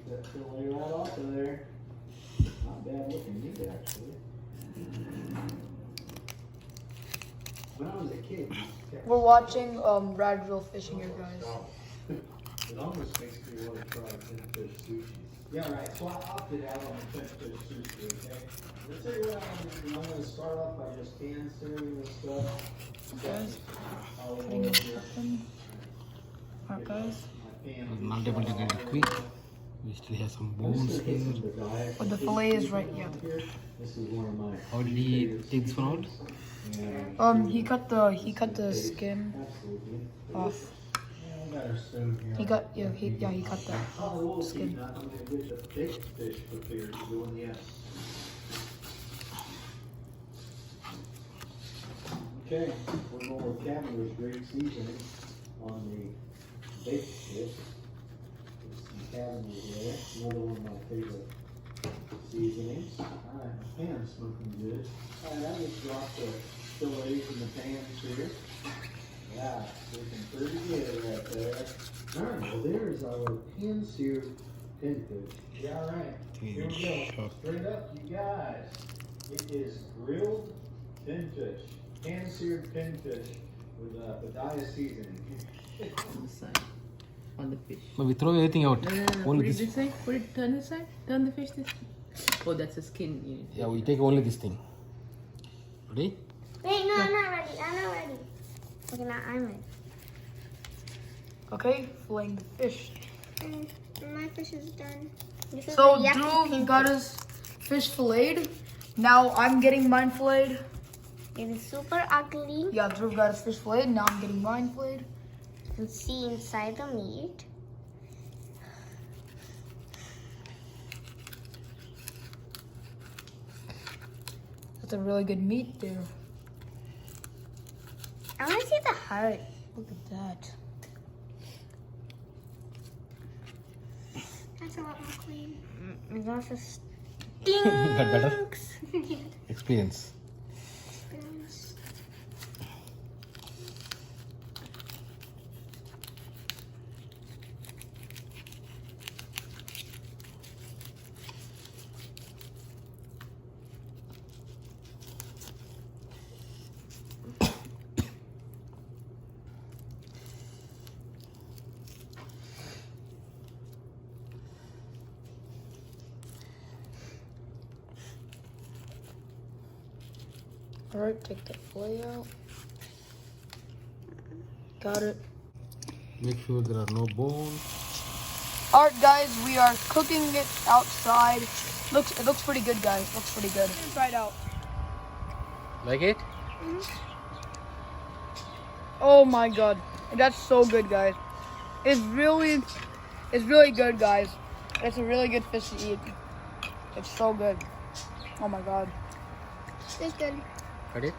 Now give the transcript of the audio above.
that fillet right off of there. Not bad looking meat, actually. When I was a kid, We're watching Radrill fishing here, guys. it almost makes me want to try pinfish sushi. Yeah, right. So I opted out on the pinfish sushi, okay? Let's tell you what I'm going to start off by just hand searing this stuff. Guys, putting in something. Alright, guys. Multiple degree quick. We still have some bones here. But the fillet is right here. This is one of my. How did he take this one out? He cut the skin off. He cut that skin. Okay, we're going with Caviar's great seasoning on the baked fish. Some Caviar there, another one of my favorite seasonings. Alright, my pan's smoking good. Alright, I just dropped the fillets in the pans here. Yeah, looking pretty good right there. Alright, well there's our pan-seared pinfish. Yeah, alright. Here we go. Straight up, you guys. It is grilled pinfish. Pan-seared pinfish with Padilla seasoning. On the side. On the fish. No, we throw everything out. No, Only put it this. this side. Put it turn this side. Turn the fish this way. Oh, that's the skin. Yeah, we take only this thing. Ready? Wait, no, I'm not ready. I'm not ready. Okay, now I'm ready. Okay, filleting the fish. My fish is done. This is So a yucky Drew pink got his fish filleted. Now I'm getting mine filleted. It is super ugly. Yeah, Drew got his fish filleted. Now I'm getting mine filleted. You can see inside the meat. That's a really good meat there. I want to see the heart. Look at that. That's a lot more clean. It also stinks. Got better? Experience. Alright, take the fillet out. Got it. Make sure there are no bones. Alright guys, we are cooking it outside. It looks pretty good, guys. Looks pretty good. Try it out. Like it? Oh my god. That's so good, guys. It's really good, guys. It's a really good fish to eat. It's so good. Oh my god. It's good. Got it?